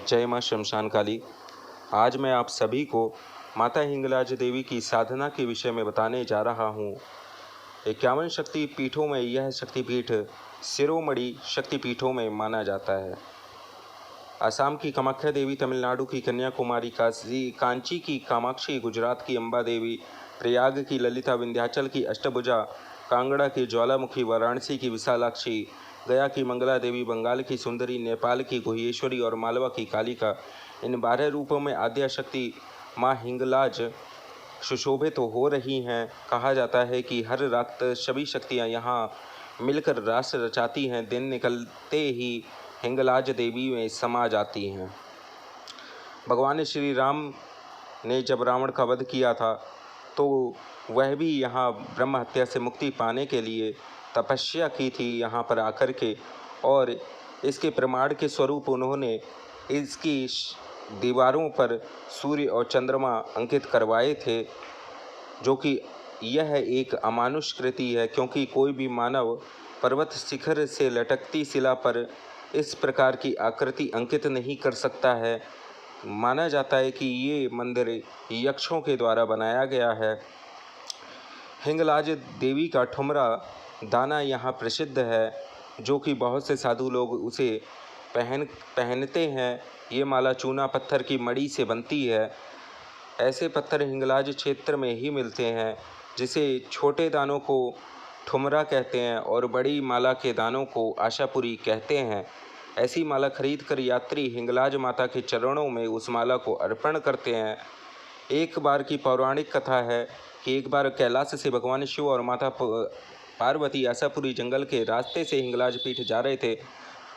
जय माँ शमशान काली। आज मैं आप सभी को माता हिंगलाज देवी की साधना के विषय में बताने जा रहा हूँ। 51 शक्ति पीठों में यह शक्तिपीठ शिरोमणि शक्तिपीठों में माना जाता है। असम की कामाख्या देवी, तमिलनाडु की कन्याकुमारी, कांची की कामाक्षी, गुजरात की अम्बा देवी, प्रयाग की ललिता, विंध्याचल की अष्टभुजा, कांगड़ा की ज्वालामुखी, वाराणसी की विशालाक्षी, गया की मंगला देवी, बंगाल की सुंदरी, नेपाल की गुहेश्वरी और मालवा की कालिका, इन 12 रूपों में आद्या शक्ति माँ हिंगलाज सुशोभित हो रही हैं। कहा जाता है कि हर रात सभी शक्तियाँ यहाँ मिलकर रास रचाती हैं। दिन निकलते ही हिंगलाज देवी में समा जाती हैं। भगवान श्री राम ने जब रावण का वध किया था तो वह भी यहाँ ब्रह्म हत्या से मुक्ति पाने के लिए तपस्या की थी यहाँ पर आकर के, और इसके प्रमाण के स्वरूप उन्होंने इसकी दीवारों पर सूर्य और चंद्रमा अंकित करवाए थे, जो कि यह एक अमानुष कृति है, क्योंकि कोई भी मानव पर्वत शिखर से लटकती शिला पर इस प्रकार की आकृति अंकित नहीं कर सकता है। माना जाता है कि ये मंदिर यक्षों के द्वारा बनाया गया है। हिंगलाज देवी का ठुमरा दाना यहाँ प्रसिद्ध है, जो कि बहुत से साधु लोग उसे पहनते हैं। ये माला चूना पत्थर की मणि से बनती है। ऐसे पत्थर हिंगलाज क्षेत्र में ही मिलते हैं, जिसे छोटे दानों को ठुमरा कहते हैं और बड़ी माला के दानों को आशापुरी कहते हैं। ऐसी माला खरीद कर यात्री हिंगलाज माता के चरणों में उस माला को अर्पण करते हैं। एक बार की पौराणिक कथा है कि एक बार कैलाश से भगवान शिव और माता पार्वती आशापुरी जंगल के रास्ते से हिंगलाज पीठ जा रहे थे।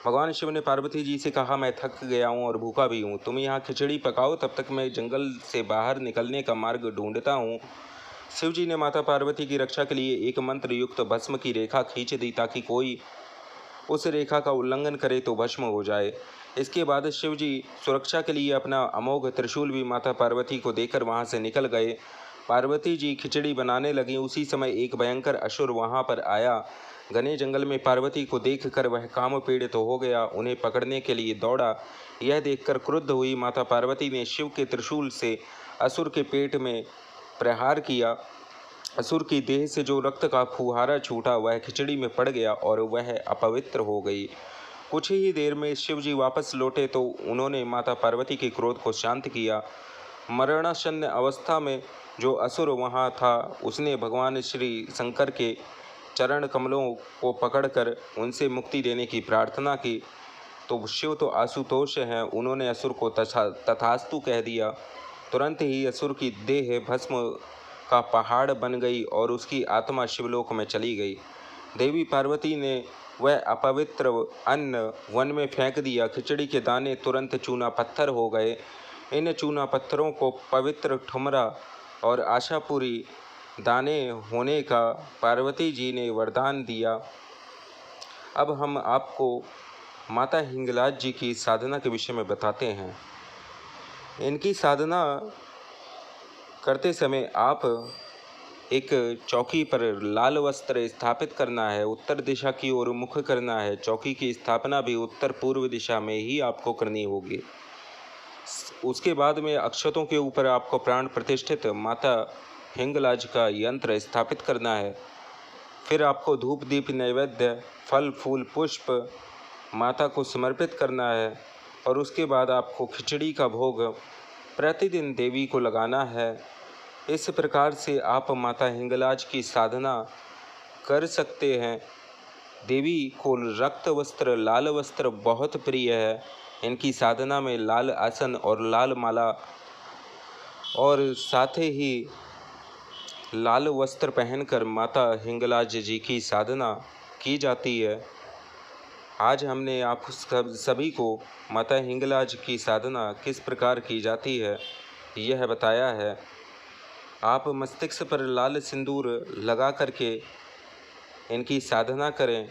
भगवान शिव ने पार्वती जी से कहा, मैं थक गया हूँ और भूखा भी हूँ, तुम यहाँ खिचड़ी पकाओ, तब तक मैं जंगल से बाहर निकलने का मार्ग ढूंढता हूँ। शिव जी ने माता पार्वती की रक्षा के लिए एक मंत्र युक्त भस्म की रेखा खींच दी, ताकि कोई उस रेखा का उल्लंघन करे तो भस्म हो जाए। इसके बाद शिव जी सुरक्षा के लिए अपना अमोघ त्रिशूल भी माता पार्वती को देकर वहाँ से निकल गए। पार्वती जी खिचड़ी बनाने लगी। उसी समय एक भयंकर असुर वहाँ पर आया। घने जंगल में पार्वती को देखकर वह काम पीड़ित हो गया, उन्हें पकड़ने के लिए दौड़ा। यह देखकर क्रुद्ध हुई माता पार्वती ने शिव के त्रिशूल से असुर के पेट में प्रहार किया। असुर की देह से जो रक्त का फुहारा छूटा वह खिचड़ी में पड़ गया और वह अपवित्र हो गई। कुछ ही देर में शिव जी वापस लौटे तो उन्होंने माता पार्वती के क्रोध को शांत किया। मरणासन्न अवस्था में जो असुर वहाँ था, उसने भगवान श्री शंकर के चरण कमलों को पकड़कर उनसे मुक्ति देने की प्रार्थना की। तो शिव तो आशुतोष हैं, उन्होंने असुर को तथास्तु कह दिया। तुरंत ही असुर की देह भस्म का पहाड़ बन गई और उसकी आत्मा शिवलोक में चली गई। देवी पार्वती ने वह अपवित्र अन्न वन में फेंक दिया। खिचड़ी के दाने तुरंत चूना पत्थर हो गए। इन चूना पत्थरों को पवित्र ठुमरा और आशापुरी दाने होने का पार्वती जी ने वरदान दिया। अब हम आपको माता हिंगलाज जी की साधना के विषय में बताते हैं। इनकी साधना करते समय आप एक चौकी पर लाल वस्त्र स्थापित करना है, उत्तर दिशा की ओर मुख करना है। चौकी की स्थापना भी उत्तर पूर्व दिशा में ही आपको करनी होगी। उसके बाद में अक्षतों के ऊपर आपको प्राण प्रतिष्ठित माता हिंगलाज का यंत्र स्थापित करना है। फिर आपको धूप दीप नैवेद्य फल फूल पुष्प माता को समर्पित करना है, और उसके बाद आपको खिचड़ी का भोग प्रतिदिन देवी को लगाना है। इस प्रकार से आप माता हिंगलाज की साधना कर सकते हैं। देवी को रक्त वस्त्र लाल वस्त्र बहुत प्रिय है। इनकी साधना में लाल आसन और लाल माला और साथ ही लाल वस्त्र पहनकर माता हिंगलाज जी की साधना की जाती है। आज हमने आप सभी को माता हिंगलाज की साधना किस प्रकार की जाती है यह बताया है। आप मस्तिष्क पर लाल सिंदूर लगा करके इनकी साधना करें।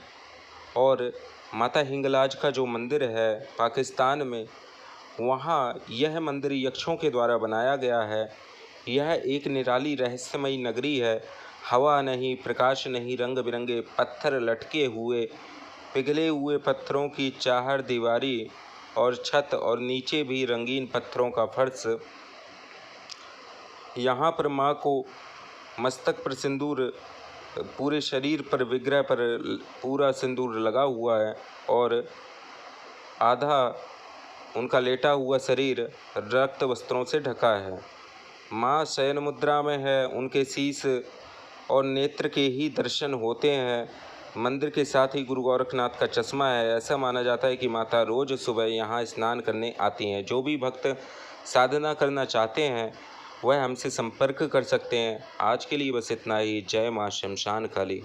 और माता हिंगलाज का जो मंदिर है पाकिस्तान में, वहाँ यह मंदिर यक्षों के द्वारा बनाया गया है। यह एक निराली रहस्यमयी नगरी है। हवा नहीं, प्रकाश नहीं, रंग बिरंगे पत्थर लटके हुए, पिघले हुए पत्थरों की चाहर दीवारी और छत और नीचे भी रंगीन पत्थरों का फर्श। यहाँ पर माँ को मस्तक पर सिंदूर, पूरे शरीर पर, विग्रह पर पूरा सिंदूर लगा हुआ है और आधा उनका लेटा हुआ शरीर रक्त वस्त्रों से ढका है। माँ शयन मुद्रा में है, उनके शीश और नेत्र के ही दर्शन होते हैं। मंदिर के साथ ही गुरु गोरखनाथ का चश्मा है। ऐसा माना जाता है कि माता रोज सुबह यहाँ स्नान करने आती हैं। जो भी भक्त साधना करना चाहते हैं वह हमसे संपर्क कर सकते हैं। आज के लिए बस इतना ही। जय माँ शमशान काली।